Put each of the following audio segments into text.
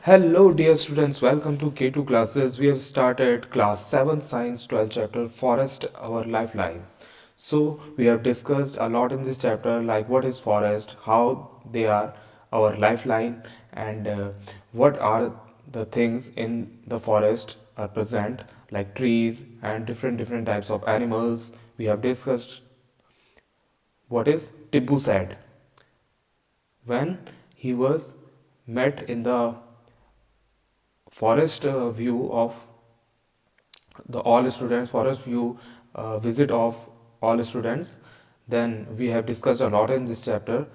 Hello, dear students. Welcome to K2 classes. We have started class 7 science 12 chapter forest our lifeline. So, we have discussed a lot in this chapter like what is forest, how they are our lifeline and what are the things in the forest are present like trees and different types of animals. We have discussed what is Tibu said when he was met in the forest view of the all students forest view visit of all students. Then we have discussed a lot in this chapter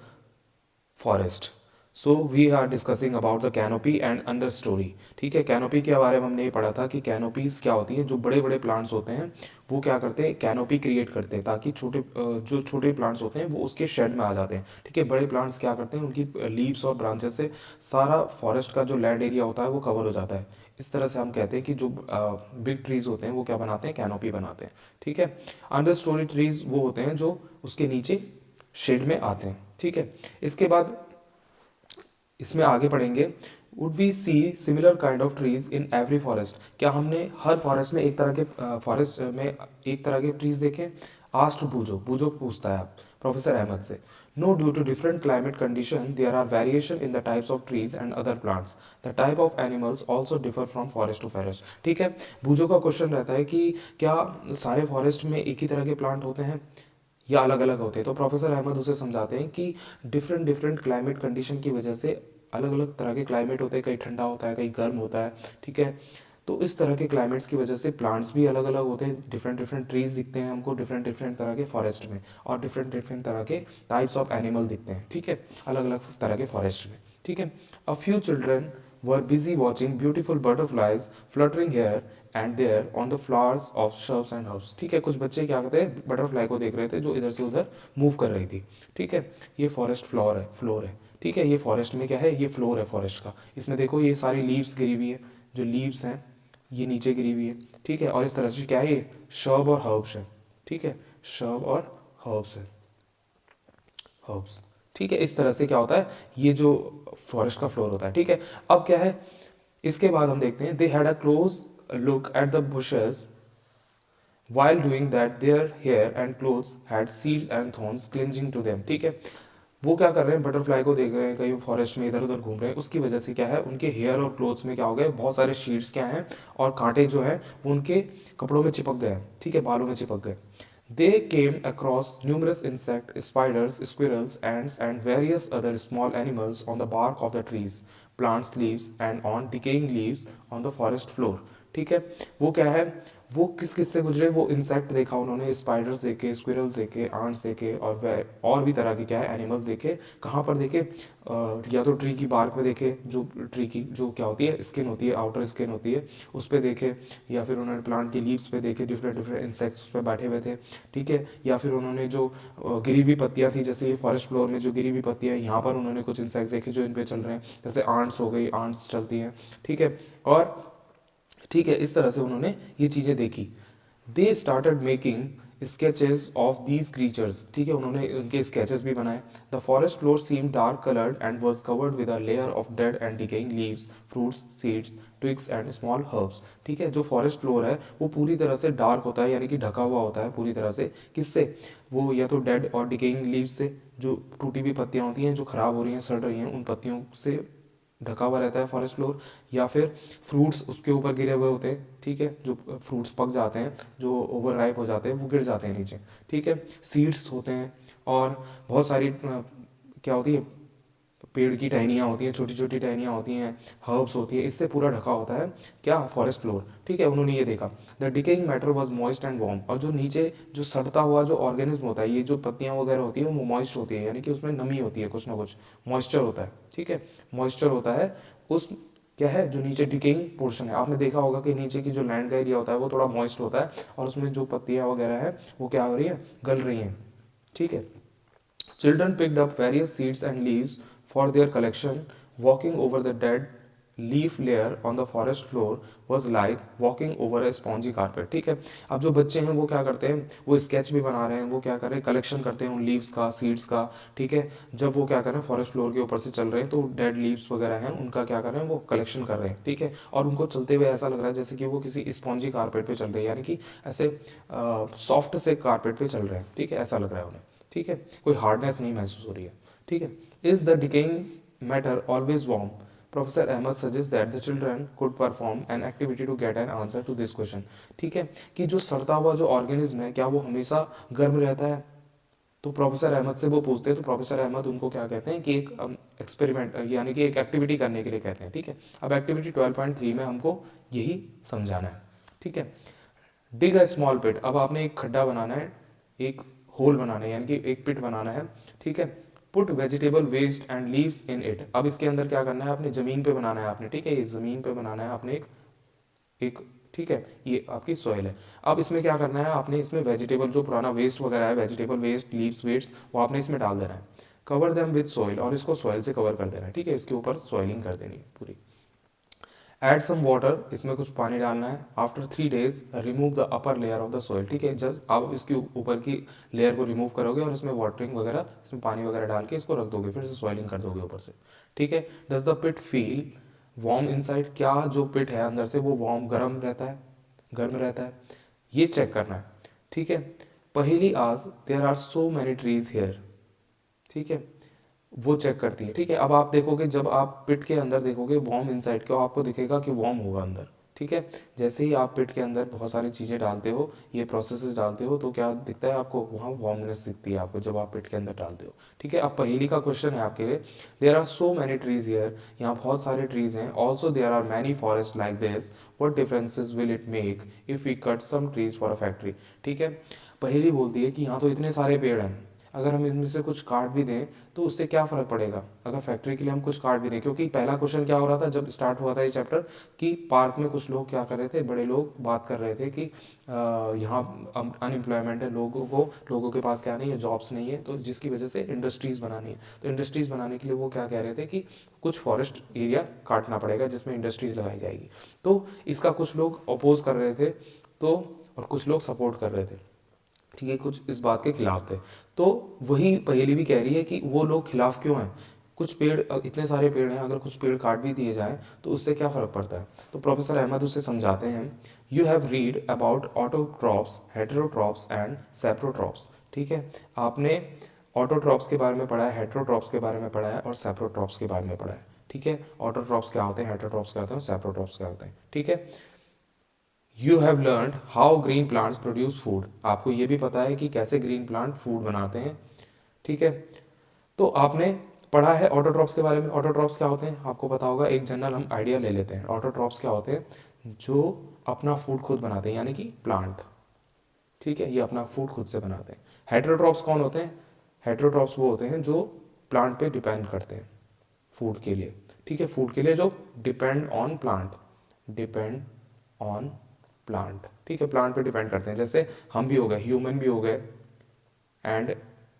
forest. So we are discussing about the canopy and understory. ठीक है, canopy के बारे में हमने ये पढ़ा था कि कैनोपीज क्या होती हैं। जो बड़े बड़े प्लांट्स होते हैं वो क्या करते हैं, कैनोपी क्रिएट करते हैं ताकि जो छोटे प्लांट्स होते हैं वो उसके शेड में आ जाते हैं। ठीक है, बड़े प्लांट्स क्या करते हैं, उनकी लीव्स और ब्रांचेस से सारा फॉरेस्ट का जो लैंड एरिया होता है वो कवर हो जाता है। इस तरह से हम कहते हैं कि जो बिग ट्रीज होते हैं वो क्या बनाते हैं, कैनोपी बनाते हैं। ठीक है, अंडर स्टोरी ट्रीज वो होते हैं जो उसके नीचे शेड में आते हैं। ठीक है, इसके बाद इसमें आगे पढ़ेंगे would we see similar kind of trees in every forest. क्या हमने हर फॉरेस्ट में एक तरह के फॉरेस्ट में एक तरह के ट्रीज देखे। आस्ट बूजो बूजो पूछता है आप प्रोफेसर अहमद से। No, due to different climate condition there are variation in the types of trees and other plants. The type of animals also differ from forest to forest. ठीक है, बूजो का क्वेश्चन रहता है कि क्या सारे फॉरेस्ट में एक ही तरह के प्लांट होते हैं या अलग अलग होते हैं। तो प्रोफेसर अहमद उसे समझाते हैं कि डिफरेंट क्लाइमेट कंडीशन की वजह से अलग अलग तरह के क्लाइमेट होते हैं, कहीं ठंडा होता है कहीं गर्म होता है। ठीक है, तो इस तरह के क्लाइमेट्स की वजह से प्लांट्स भी अलग अलग होते हैं। डिफरेंट ट्रीज दिखते हैं हमको डिफरेंट तरह के फॉरेस्ट में, और डिफरेंट तरह के टाइप्स ऑफ एनिमल दिखते हैं। ठीक है, अलग अलग तरह के फॉरेस्ट में। ठीक है, a few children were busy watching beautiful butterflies fluttering here and there on the flowers of shrubs and herbs. ठीक है, कुछ बच्चे क्या करते हैं, बटरफ्लाई को देख रहे थे जो इधर से उधर मूव कर रही थी। ठीक है, ये फॉरेस्ट फ्लोर है। ठीक है, ये फॉरेस्ट में क्या है, ये फ्लोर है फॉरेस्ट का। इसमें देखो ये सारी लीव्स गिरी हुई है, जो लीव्स हैं ये नीचे गिरी हुई है। ठीक है, और इस तरह से क्या है, ये शर्ब और हर्ब्स है। ठीक है, शर्ब और हर्ब्स है, हर्ब्स। ठीक है, इस तरह से क्या होता है, ये जो फॉरेस्ट का फ्लोर होता है। ठीक है, अब क्या है, इसके बाद हम देखते हैं they had a close look at the bushes while doing that their hair and clothes had seeds and thorns clinging to them। ठीक है, वो क्या कर रहे हैं, बटरफ्लाई को देख रहे हैं कहीं फॉरेस्ट में इधर उधर घूम रहे हैं, उसकी वजह से क्या है, उनके हेयर और क्लोथ्स में क्या हो गए, बहुत सारे शीड्स क्या हैं और कांटे जो हैं वो उनके कपड़ों में चिपक गए। ठीक है, बालों में चिपक गए। They came across numerous insects, spiders, squirrels, ants, and various other small animals on the bark of the trees, plants, leaves, and on decaying leaves on the forest floor। ठीक है, वो क्या है, वो किस से गुजरे, वो इंसेक्ट देखा उन्होंने, स्पाइडर्स देखे, स्क्विरल्स देखे, आंट्स देखे, और भी तरह के क्या है एनिमल्स देखे। कहाँ पर देखे, या तो ट्री की बार्क में देखे, जो ट्री की जो क्या होती है स्किन होती है, आउटर स्किन होती है, उस पर देखे, या फिर उन्होंने प्लांट की लीव्स पे देखे, डिफरेंट इंसेक्ट्स उस पर बैठे हुए थे। ठीक है, या फिर उन्होंने जो गिरी हुई पत्तियाँ थी, जैसे ये फॉरेस्ट फ्लोर में जो गिरी हुई पत्तियाँ, यहाँ पर उन्होंने कुछ इंसेक्ट्स देखे जो इन पे चल रहे हैं, जैसे आंट्स हो गई, आंट्स चलती हैं। ठीक है, और ठीक है, इस तरह से उन्होंने ये चीज़ें देखी। They started making sketches of these creatures. ठीक है, उन्होंने उनके स्केचेस भी बनाए। The forest floor seem dark coloured and was covered with a layer of dead and decaying leaves, fruits, seeds, twigs and small herbs. ठीक है, जो forest floor है वो पूरी तरह से डार्क होता है, यानी कि ढका हुआ होता है पूरी तरह से। किससे, वो या तो डेड और डिकेइंग लीव्स से, जो टूटी हुई पत्तियाँ होती हैं जो खराब हो रही हैं, सड़ रही हैं, उन पत्तियों से ढका हुआ रहता है फॉरेस्ट फ्लोर। या फिर फ्रूट्स उसके ऊपर गिरे हुए होते हैं। ठीक है, जो फ्रूट्स पक जाते हैं, जो ओवर राइप हो जाते हैं, वो गिर जाते हैं नीचे। ठीक है, सीड्स होते हैं, और बहुत सारी क्या होती है, पेड़ की टहनियाँ होती हैं, छोटी छोटी टहनियाँ होती हैं, हर्ब्स होती है, इससे पूरा ढका होता है क्या, फॉरेस्ट फ्लोर। ठीक है, उन्होंने ये देखा। The decaying matter was moist and warm, और जो नीचे जो सड़ता हुआ जो ऑर्गेनिज्म होता है, ये जो पत्तियाँ वगैरह होती हैं वो मॉइस्ट होती है, यानी कि उसमें नमी होती है, कुछ ना कुछ मॉइस्चर होता है। ठीक है, मॉइस्चर होता है उस क्या है, जो नीचे डिकेइंग पोर्शन है, आपने देखा होगा कि नीचे की जो लैंड का एरिया होता है वो थोड़ा मॉइस्ट होता है, और उसमें जो पत्तियाँ वगैरह हैं वो क्या हो रही है, गल रही हैं। ठीक है, children picked up various seeds and leaves for their collection, walking over the dead leaf layer on the forest floor was like walking over A spongy carpet. ठीक है, अब जो बच्चे हैं वो क्या करते हैं, वो स्केच भी बना रहे हैं, वो क्या कर रहे हैं, कलेक्शन करते हैं उन लीव्स का, सीड्स का। ठीक है, जब वो क्या कर रहे हैं, फॉरेस्ट फ्लोर के ऊपर से चल रहे हैं तो डेड लीव्स वगैरह हैं उनका क्या कर रहे हैं, वो कलेक्शन कर रहे हैं। ठीक है, और उनको चलते हुए ऐसा लग रहा है जैसे कि वो किसी स्पॉन्जी कारपेट पे चल रहे हैं, यानी कि ऐसे सॉफ्ट से कारपेट पे चल रहे हैं। ठीक है, ऐसा लग रहा है उन्हें। ठीक है, कोई हार्डनेस नहीं महसूस हो रही है। ठीक है, is the decaying matter always warm? Professor Ahmed suggests that the children could perform an activity to get an answer to this question. ठीक है, कि जो सड़ता हुआ जो ऑर्गेनिज्म है क्या वो हमेशा गर्म रहता है? तो प्रोफेसर अहमद से वो पूछते हैं, तो प्रोफेसर अहमद उनको क्या कहते हैं कि एक एक्सपेरिमेंट यानी कि एक एक्टिविटी करने के लिए कहते हैं। ठीक है, अब एक्टिविटी 12.3 में हमको यही समझाना है। ठीक है, डिग अ स्मॉल पिट, अब आपने एक खड्डा बनाना है, एक होल बनाना है, यानी कि एक पिट बनाना है। ठीक है, put vegetable waste and leaves in it, अब इसके अंदर क्या करना है, आपने जमीन पे बनाना है आपने। ठीक है, ये जमीन पे बनाना है आपने एक ठीक है, ये आपकी सॉइल है। अब इसमें क्या करना है, आपने इसमें वेजिटेबल जो पुराना वेस्ट वगैरह है, वेजिटेबल वेस्ट, लीव्स वेस्ट, वो आपने इसमें डाल देना है। कवर देम विद सॉइल, और इसको सॉइल से कवर कर देना है। ठीक है, इसके ऊपर सॉइलिंग कर देनी है पूरी। एड सम वाटर, इसमें कुछ पानी डालना है। After 3 days remove the upper layer of the soil. ठीक है, जब आप इसके ऊपर की लेयर को रिमूव करोगे और इसमें वाटरिंग वगैरह, इसमें पानी वगैरह डाल के इसको रख दोगे, फिर से सॉइलिंग कर दोगे ऊपर से। ठीक है, does the pit feel warm inside, क्या जो पिट है अंदर से वो वार्म गर्म रहता है, गर्म रहता है, ये चेक करना है। ठीक है, पहली आज there are so many trees here. ठीक है, वो चेक करती है। ठीक है, अब आप देखोगे, जब आप पिट के अंदर देखोगे वार्म इनसाइड क्यों, आपको दिखेगा कि वार्म होगा अंदर। ठीक है, जैसे ही आप पिट के अंदर बहुत सारी चीज़ें डालते हो, ये प्रोसेसेस डालते हो, तो क्या दिखता है आपको, वहाँ वार्मनेस दिखती है आपको जब आप पिट के अंदर डालते हो। ठीक है, अब पहेली का क्वेश्चन है आपके लिए, there are so many trees here, यहाँ बहुत सारे ट्रीज हैं। Also there are many forest like this, what differences will it make if we cut some trees for a factory. ठीक है, पहेली बोलती है कि यहाँ तो इतने सारे पेड़ हैं, अगर हम इनमें से कुछ काट भी दें तो उससे क्या फ़र्क पड़ेगा, अगर फैक्ट्री के लिए हम कुछ काट भी दें। क्योंकि पहला क्वेश्चन क्या हो रहा था जब स्टार्ट हुआ था ये चैप्टर, कि पार्क में कुछ लोग क्या कर रहे थे, बड़े लोग बात कर रहे थे कि यहाँ अनएम्प्लॉयमेंट है, लोगों के पास क्या नहीं है, जॉब्स नहीं है, तो जिसकी वजह से इंडस्ट्रीज़ बनानी है। तो इंडस्ट्रीज़ बनाने के लिए वो क्या कह रहे थे कि कुछ फॉरेस्ट एरिया काटना पड़ेगा जिसमें इंडस्ट्रीज लगाई जाएगी। तो इसका कुछ लोग अपोज कर रहे थे, तो और कुछ लोग सपोर्ट कर रहे थे। ठीक है, कुछ इस बात के खिलाफ थे। तो वही पहेली भी कह रही है कि वो लोग खिलाफ क्यों हैं, कुछ पेड़, इतने सारे पेड़ हैं, अगर कुछ पेड़ काट भी दिए जाएं तो उससे क्या फ़र्क पड़ता है। तो प्रोफेसर अहमद उसे समझाते हैं, you have read about autotrophs, heterotrophs and saprotrophs. ठीक है, आपने ऑटोट्रॉप्स के बारे में पढ़ा है, हेटेरोट्रॉप्स के बारे में पढ़ा है, और सेप्रोट्रॉप्स के बारे में पढ़ा है। ठीक है, ऑटोट्रॉप्स क्या होते हैं, हेटेरोट्रॉप्स क्या होते हैं, सेप्रोट्रॉप्स क्या होते हैं। ठीक है, you have learn how green plants produce food, आपको ये भी पता है कि कैसे ग्रीन प्लांट फूड बनाते हैं। ठीक है, तो आपने पढ़ा है ऑटोट्रॉप्स के बारे में। ऑटोट्रॉप्स क्या होते हैं आपको पता होगा, एक जनरल हम आइडिया ले लेते हैं। ऑटोट्रॉप्स क्या होते हैं, जो अपना फूड खुद बनाते हैं, यानी कि प्लांट। ठीक है, ये अपना फूड खुद से बनाते हैं। हेटेरोट्रॉप्स कौन होते हैं, हेटेरोट्रॉप्स वो होते हैं जो प्लांट पे डिपेंड करते हैं फूड के लिए। ठीक है, फूड के लिए जो depend on plant, depend on plant. ठीक है, प्लांट पे डिपेंड करते हैं, जैसे हम भी हो गए, ह्यूमन भी हो गए, एंड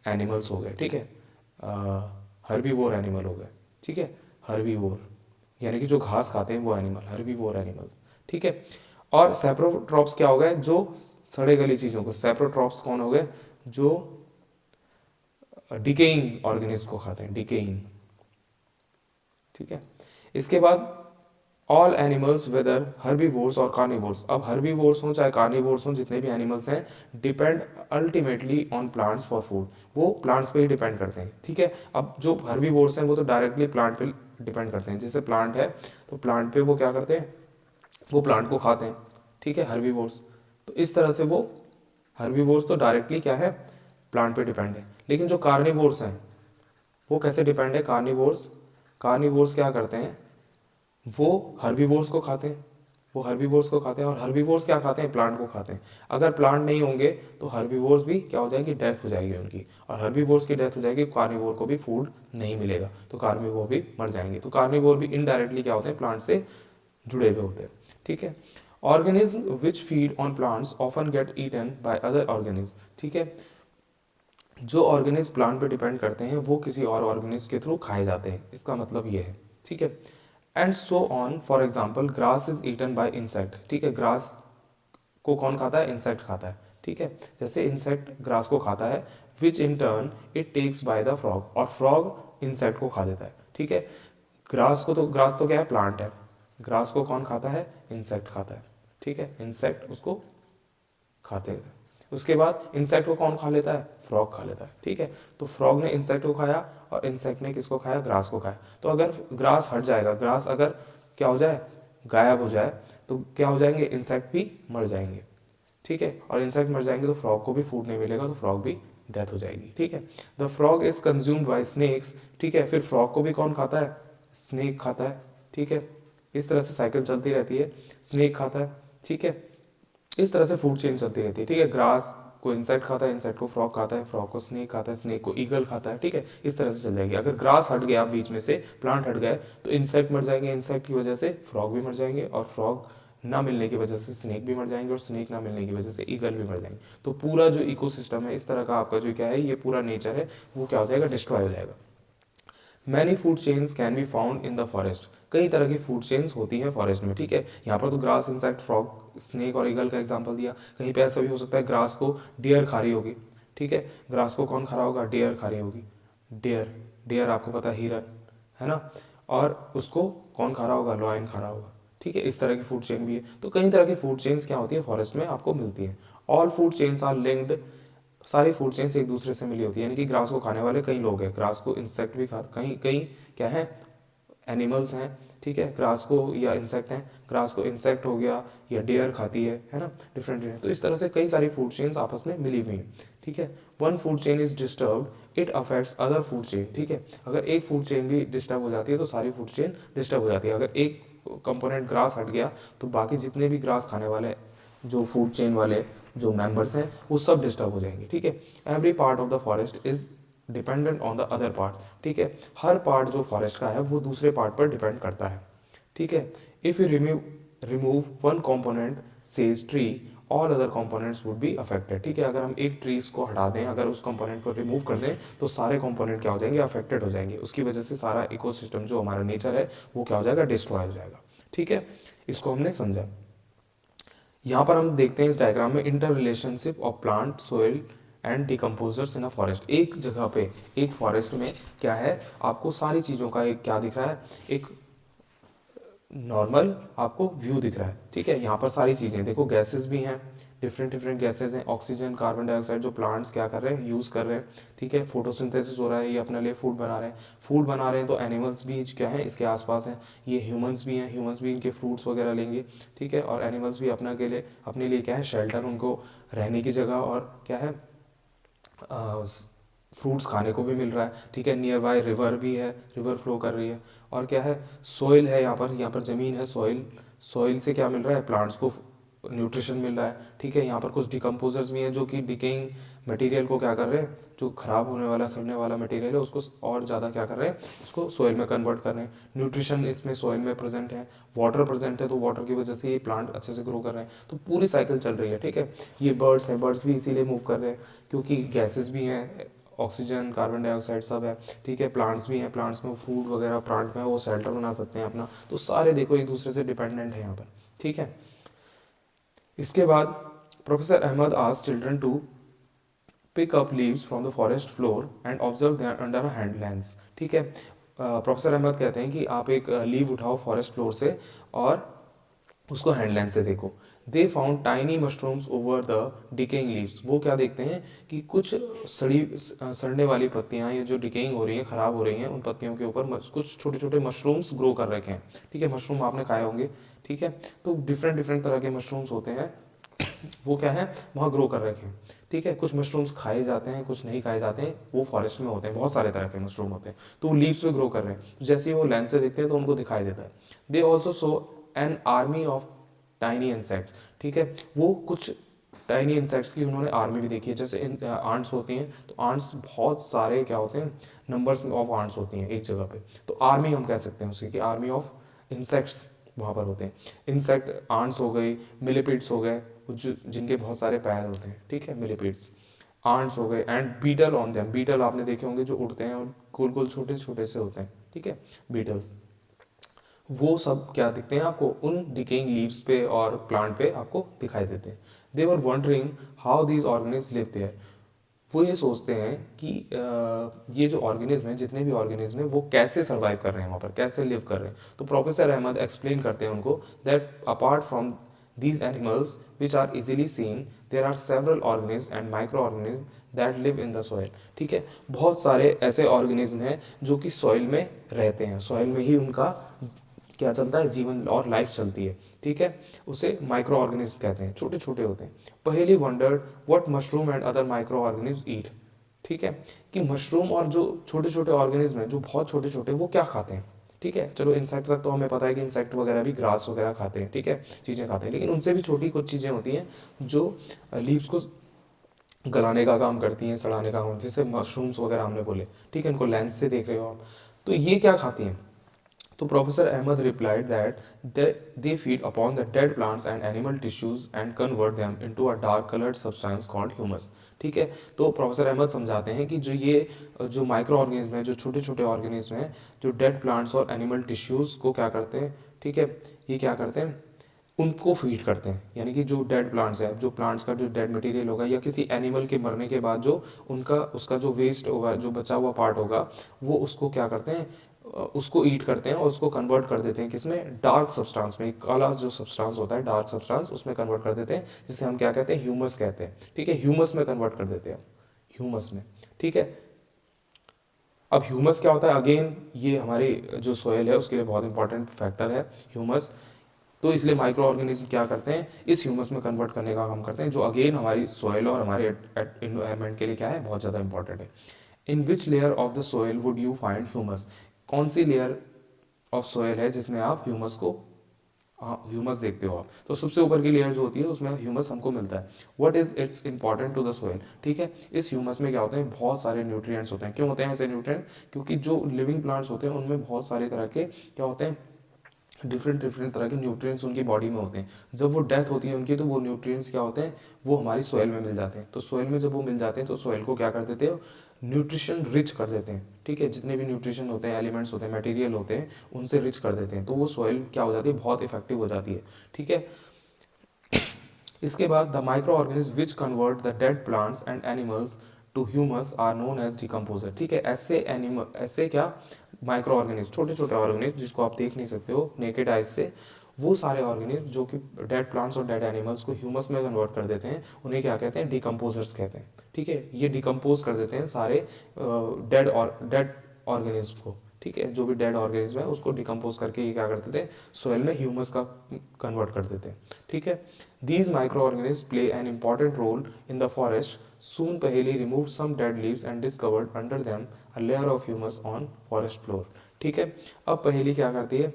एनिमल्स हो गए। ठीक है, हर्बीवोर एनिमल हो गए। ठीक है, हर्बीवोर यानी कि जो घास खाते हैं वो एनिमल, हर्बीवोर एनिमल्स। ठीक है, और सेप्रोट्रॉप्स क्या हो गए, जो सड़े गली चीज़ों को, सेप्रोट्रॉप्स कौन हो गए, जो डिकेइंग ऑर्गेनिज्म को खाते हैं, डिकेइंग। ठीक है, इसके बाद ऑल एनिमल्स वेदर हर्बीवोर्स और कार्निवोर्स, अब हर्बीवोर्स हों चाहे कार्निवोर्स हों, जितने भी एनिमल्स हैं depend ultimately on plants for food, वो प्लांट्स पे ही डिपेंड करते हैं। ठीक है, अब जो हर्बीवोर्स हैं वो तो डायरेक्टली प्लांट पे डिपेंड करते हैं, जैसे प्लांट है तो प्लांट पे वो क्या करते हैं, वो प्लांट को खाते हैं। ठीक है, हर्बीवोर्स, तो इस तरह से वो हर्बीवोर्स तो डायरेक्टली क्या है, प्लांट पे डिपेंड है। लेकिन जो कार्निवोर्स हैं वो कैसे डिपेंड है, कार्निवोर्स, कार्निवोर्स क्या करते हैं, वो हर्बीवोर्स को खाते हैं, वो हर्बीवोर्स को खाते हैं, और हर्बीवोर्स क्या खाते हैं, प्लांट को खाते हैं। अगर प्लांट नहीं होंगे तो हर्बीवोर्स भी क्या हो जाएगी, डेथ हो जाएगी उनकी, और हर्बीवोर्स की डेथ हो जाएगी, कार्निवोर को भी फूड नहीं मिलेगा, तो कार्निवोर भी मर जाएंगे। तो कार्निवोर भी इनडायरेक्टली क्या होते हैं, प्लांट से जुड़े हुए होते हैं। ठीक है, organism which feed on plants often get eaten by other organism. ठीक है, जो ऑर्गेनिज्म प्लांट पे डिपेंड करते हैं वो किसी और ऑर्गेनिज्म के थ्रू खाए जाते हैं, इसका मतलब ये है। ठीक है, and so on. For example grass is eaten by insect, ठीक है, ग्रास को कौन खाता है, इंसेक्ट खाता है, ठीक है, जैसे इंसेक्ट ग्रास को खाता है, which in turn it takes by the frog, और फ्रॉग इंसेक्ट को खा देता है, ठीक है। ग्रास तो क्या है, प्लांट है, ग्रास को कौन खाता है, इंसेक्ट खाता है, ठीक है, इंसेक्ट उसको खाते हैं। उसके बाद इंसेक्ट को कौन खा लेता है, फ्रॉग खा लेता है, ठीक है। तो फ्रॉग ने इंसेक्ट को खाया और इंसेक्ट ने किसको खाया, ग्रास को खाया। तो अगर ग्रास हट जाएगा, ग्रास अगर क्या हो जाए, गायब हो जाए, तो क्या हो जाएंगे, इंसेक्ट भी मर जाएंगे, ठीक है। और इंसेक्ट मर जाएंगे तो फ्रॉग को भी फूड नहीं मिलेगा, तो फ्रॉग भी डेथ हो जाएगी, ठीक है। The frog is consumed by snakes, ठीक है, फिर फ्रॉग को भी कौन खाता है, स्नेक खाता है, ठीक है। इस तरह से साइकिल चलती रहती है, स्नेक खाता है, ठीक है। इस तरह से फूड चेन चलती रहती है, ठीक है। ग्रास को इंसेक्ट खाता है, इंसेक्ट को फ्रॉग खाता है, फ्रॉग को स्नेक खाता है, स्नेक को ईगल खाता है, ठीक है। इस तरह से चल जाएगी। अगर ग्रास हट गया बीच में से, प्लांट हट गए, तो इंसेक्ट मर जाएंगे, इंसेक्ट की वजह से फ्रॉग भी मर जाएंगे, और फ्रॉग ना मिलने की वजह से स्नेक भी मर जाएंगे, और स्नेक ना मिलने की वजह से ईगल भी मर जाएंगे। तो पूरा जो इकोसिस्टम है, इस तरह का आपका जो क्या है, ये पूरा नेचर है, वो क्या हो जाएगा, डिस्ट्रॉय हो जाएगा। Many food chains can be found in the forest, कई तरह की फूड चेन्स होती हैं फॉरेस्ट में, ठीक है। यहाँ पर तो ग्रास, इंसेक्ट, फ्रॉग, स्नेक और ईगल का एग्जांपल दिया। कहीं पे ऐसा भी हो सकता है ग्रास को डियर खा रही होगी, ठीक है। ग्रास को कौन खा रहा होगा, डियर खा रही होगी, डियर, डियर आपको पता है हिरन, है ना। और उसको कौन खा रहा होगा, लॉयन खा रहा होगा, ठीक है। इस तरह की फूड चेन भी है। तो कई तरह की फूड चेन्स क्या होती है, फॉरेस्ट में आपको मिलती है। All food chains are linked, सारी फूड चेन्स एक दूसरे से मिली होती है, यानी कि ग्रास को खाने वाले कई लोग हैं, ग्रास को इंसेक्ट भी खा, कहीं कहीं क्या है, एनिमल्स हैं, ठीक है, ग्रास को या इंसेक्ट हैं, ग्रास को इंसेक्ट हो गया या डियर खाती है ना, डिफरेंट डिफरेंट। तो इस तरह से कई सारी फूड चेन्स आपस में मिली हुई हैं, ठीक है। One food chain is disturb it affects other food chain, ठीक है। अगर एक फूड चेन भी डिस्टर्ब हो जाती है तो सारी फूड चेन डिस्टर्ब हो जाती है। अगर एक कंपोनेंट ग्रास हट गया तो बाकी जितने भी ग्रास खाने वाले जो फूड चेन वाले जो मेंबर्स हैं वो सब डिस्टर्ब हो जाएंगे, ठीक है। Every part of the forest is dependent on the other part, ठीक है। हर पार्ट जो फॉरेस्ट का है वो दूसरे पार्ट पर डिपेंड करता है, ठीक है। If you remove one component says tree, all other components would be affected, ठीक है। अगर हम एक ट्रीज को हटा दें, अगर उस कंपोनेंट को रिमूव कर दें, तो सारे कंपोनेंट क्या हो जाएंगे, अफेक्टेड हो जाएंगे। उसकी वजह से सारा इकोसिस्टम जो हमारा नेचर है वो क्या हो जाएगा, डिस्ट्रॉय हो जाएगा, ठीक है। इसको हमने समझा। यहाँ पर हम देखते हैं इस डायग्राम में inter relationship of plant, soil and decomposers in a forest. एक जगह पे, एक फॉरेस्ट में क्या है, आपको सारी चीज़ों का एक क्या दिख रहा है, एक नॉर्मल आपको व्यू दिख रहा है, ठीक है। यहाँ पर सारी चीज़ें देखो, गैसेस भी हैं, डिफरेंट डिफरेंट गैसेस हैं, ऑक्सीजन, कार्बन डाइऑक्साइड, जो प्लांट्स क्या कर रहे हैं, यूज़ कर रहे हैं, ठीक है। फोटोसिंथेसिस हो रहा है, ये अपने लिए फूड बना रहे हैं, फूड बना रहे हैं, तो एनिमल्स भी क्या है इसके आसपास हैं, ये ह्यूमंस भी हैं, ह्यूमंस भी इनके फ्रूट्स वगैरह लेंगे, ठीक है। और एनिमल्स भी अपने लिए क्या है, शेल्टर, उनको रहने की जगह, और क्या है, फ्रूट्स खाने को भी मिल रहा है, ठीक है। नियर बाय रिवर भी है, रिवर फ्लो कर रही है, और क्या है, सोइल है, यहाँ पर ज़मीन है, सोइल, सोइल से क्या मिल रहा है, प्लांट्स को न्यूट्रिशन मिल रहा है, ठीक है। यहाँ पर कुछ डिकम्पोजर्स भी हैं जो कि डिकेइंग मटेरियल को क्या कर रहे हैं, जो खराब होने वाला, सड़ने वाला मटेरियल है उसको और ज़्यादा क्या कर रहे हैं, उसको सोइल में कन्वर्ट कर रहे हैं। न्यूट्रिशन इसमें सोइल में प्रेजेंट है, वाटर प्रेजेंट है, तो वाटर की वजह से ये प्लांट अच्छे से ग्रो कर रहे हैं। तो पूरी साइकिल चल रही है, ठीक है। ये बर्ड्स हैं, बर्ड्स भी इसीलिए मूव कर रहे हैं क्योंकि गैसेस भी हैं, ऑक्सीजन, कार्बन डाइऑक्साइड सब है, ठीक है। प्लांट्स भी हैं, प्लांट्स में फूड वगैरह, प्लांट में वो शेल्टर बना सकते हैं अपना, तो सारे देखो एक दूसरे से डिपेंडेंट है यहाँ पर, ठीक है। इसके बाद professor Ahmed asked children to pick up leaves from the forest floor and observe their under a hand lens, ठीक है। प्रोफेसर अहमद कहते हैं कि आप एक लीव उठाओ फॉरेस्ट फ्लोर से और उसको हैंड लेंस से देखो। They found tiny mushrooms over the decaying leaves, वो क्या देखते हैं कि कुछ सड़ने वाली पत्तियां, ये जो डिकेइंग हो रही हैं, खराब हो रही हैं, उन पत्तियों के ऊपर कुछ छोटे छोटे मशरूम्स ग्रो कर रखे हैं, ठीक है। मशरूम आपने खाए होंगे, ठीक है। तो डिफरेंट डिफरेंट तरह के मशरूम्स होते हैं, वो क्या है, वहाँ ग्रो कर रखे हैं, ठीक है। कुछ मशरूम्स खाए जाते हैं, कुछ नहीं खाए जाते हैं, वो फॉरेस्ट में होते हैं, बहुत सारे तरह के मशरूम होते हैं, तो वो लीव्स पे ग्रो कर रहे हैं। जैसे ही वो लेंस से देखते हैं तो उनको दिखाई देता है। They also so an army of tiny insect, ठीक है। वो कुछ टाइनी इंसेक्ट्स की उन्होंने आर्मी भी देखी है, जैसे आंट्स होती हैं, तो आंट्स बहुत सारे क्या होते हैं, नंबर्स ऑफ आंट्स होती हैं एक जगह पे, तो आर्मी हम कह सकते हैं उसकी, कि आर्मी ऑफ इंसेक्ट्स वहाँ पर होते हैं। इंसेक्ट आंट्स हो गई, मिलीपीड्स हो गए, जिनके बहुत सारे पैर होते हैं, ठीक है, मिलीपीड्स, आंट्स हो गए, and beetle on them, beetle आपने देखे होंगे जो उड़ते हैं और गोल गोल छोटे छोटे से होते हैं, ठीक है, बीटल्स। वो सब क्या दिखते हैं आपको, उन डिकेइंग लीव्स पे और प्लांट पे आपको दिखाई देते हैं। They were wondering how these organism live there. वो ये सोचते हैं कि ये जो ऑर्गेनिज्म है, जितने भी ऑर्गेनिज्म है, वो कैसे सर्वाइव कर रहे हैं वहाँ पर, कैसे लिव कर रहे हैं। तो प्रोफेसर अहमद एक्सप्लेन करते हैं उनको that apart from these animals which are easily seen, there are several organisms and microorganisms that live in the soil। ठीक है, बहुत सारे ऐसे ऑर्गेनिज्म हैं जो कि सॉइल में रहते हैं, सॉइल में ही उनका क्या चलता है, जीवन और लाइफ चलती है। ठीक है, उसे माइक्रो ऑर्गेनिज्म कहते हैं, छोटे छोटे होते हैं। पहली wondered what mushroom and other micro organism eat. ठीक है, कि मशरूम और जो छोटे छोटे ऑर्गेनिज्म हैं जो बहुत छोटे छोटे, वो क्या खाते हैं। ठीक है, चलो इंसेक्ट तक तो हमें पता है कि इंसेक्ट वगैरह भी ग्रास वगैरह खाते हैं, ठीक है, चीज़ें खाते हैं, लेकिन उनसे भी छोटी कुछ चीज़ें होती हैं जो लीव्स को गलाने का काम करती हैं, सड़ाने का काम, जैसे मशरूम्स वगैरह हमने बोले। ठीक है, इनको लेंस से देख रहे हो आप, तो ये क्या खाती हैं। तो professor Ahmed replied that they feed upon the dead plants and animal tissues and convert them into a dark colored substance called humus। ठीक है, तो प्रोफेसर अहमद समझाते हैं कि जो ये जो माइक्रो ऑर्गेनिज्म है, जो छोटे छोटे ऑर्गेनिज्म हैं, जो डेड प्लांट्स और एनिमल टिश्यूज़ को क्या करते हैं, ठीक है, ये क्या करते हैं, उनको फीड करते हैं। यानी कि जो डेड प्लांट्स है, जो प्लांट्स का जो डेड मटेरियल होगा, या किसी एनिमल के मरने के बाद जो उनका उसका जो वेस्ट होगा, जो बचा हुआ पार्ट होगा, वो उसको क्या करते हैं, उसको ईट करते हैं और उसको कन्वर्ट कर देते हैं किसमें, डार्क सब्सटेंस में। काला जो सब्सटेंस होता है, डार्क सब्सटेंस, उसमें कन्वर्ट कर देते हैं, जिसे हम क्या कहते हैं, ह्यूमस कहते हैं। ठीक है, ह्यूमस में कन्वर्ट कर देते हैं, ह्यूमस में। ठीक है, अब ह्यूमस क्या होता है, अगेन ये हमारी जो सोयल है उसके लिए बहुत इंपॉर्टेंट फैक्टर है ह्यूमस। तो इसलिए माइक्रो ऑर्गेनिज्म क्या करते हैं, इस ह्यूमस में कन्वर्ट करने का काम करते हैं, जो अगेन हमारी सॉइल और हमारे एनवायरनमेंट के लिए क्या है, बहुत ज़्यादा इंपॉर्टेंट है। In which layer of the soil would you find humus. कौन सी लेयर ऑफ सोइल है जिसमें आप ह्यूमस को, हाँ, ह्यूमस देखते हो आप, तो सबसे ऊपर की लेयर जो होती है उसमें ह्यूमस हमको मिलता है। What is its important to the soil. ठीक है, इस ह्यूमस में क्या होते हैं, बहुत सारे न्यूट्रिएंट्स होते हैं। क्यों होते हैं ऐसे न्यूट्रिएंट, क्योंकि जो लिविंग प्लांट्स होते हैं उनमें बहुत सारे तरह के क्या होते हैं, डिफरेंट डिफरेंट तरह के न्यूट्रिएंट्स उनकी बॉडी में होते हैं। जब वो डेथ होती है उनकी, तो वो न्यूट्रिएंट्स क्या होते हैं, वो हमारी सॉइल में मिल जाते हैं। तो सॉइल में जब वो मिल जाते हैं तो सॉइल को क्या कर देते हैं, न्यूट्रिशन रिच कर देते हैं। ठीक है, जितने भी न्यूट्रिशन होते हैं, एलिमेंट्स होते हैं, मटेरियल होते हैं, उनसे रिच कर देते हैं, तो वो सॉइल क्या हो जाती है, बहुत इफेक्टिव हो जाती है। ठीक है, इसके बाद the microorganism which convert the dead plants and animals to humus are known as decomposer. ठीक है, ऐसे एनिमल, ऐसे क्या, माइक्रो ऑर्गेनिज्म, छोटे छोटे ऑर्गेनिज्म जिसको आप देख नहीं सकते हो नेकेड आइज से, वो सारे ऑर्गेनिज्म जो कि डेड प्लांट्स और डेड एनिमल्स को ह्यूमस में कन्वर्ट कर देते हैं, उन्हें क्या कहते हैं, डिकम्पोजर्स कहते हैं। ठीक है, ये डिकम्पोज कर देते हैं सारे डेड ऑर्गेनिज्म को। ठीक है, जो भी डेड ऑर्गेनिज्म है उसको डिकम्पोज करके ये क्या कर देते हैं, सोयल में ह्यूमस का कन्वर्ट कर देते हैं। ठीक है, these microorganisms play an important role in the forest। Soon Paheli removed some dead leaves and discovered under them a layer of humus on forest floor। ठीक है, अब पहेली क्या करती है,